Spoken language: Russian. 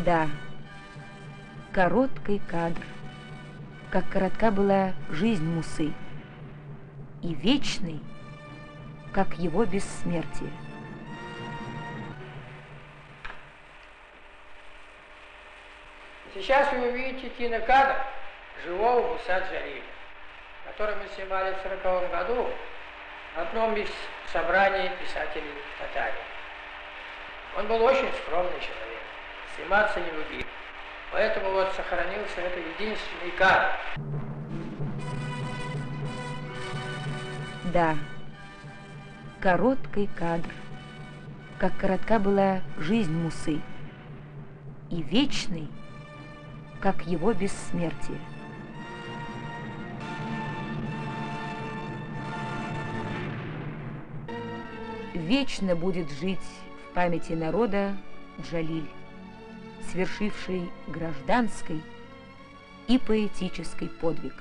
Да, короткий кадр, как коротка была жизнь Мусы, и вечный, как его бессмертие. Сейчас вы увидите кинокадр живого Муса Джалиля, который мы снимали в 1940 году на одном из собраний писателей Татарии. Он был очень скромный человек, сниматься не любил. Поэтому вот сохранился это единственный кадр. Да, короткий кадр, как коротка была жизнь Мусы, и вечный, как его бессмертие. Вечно будет жить в памяти народа Джалиль, свершивший гражданский и поэтический подвиг.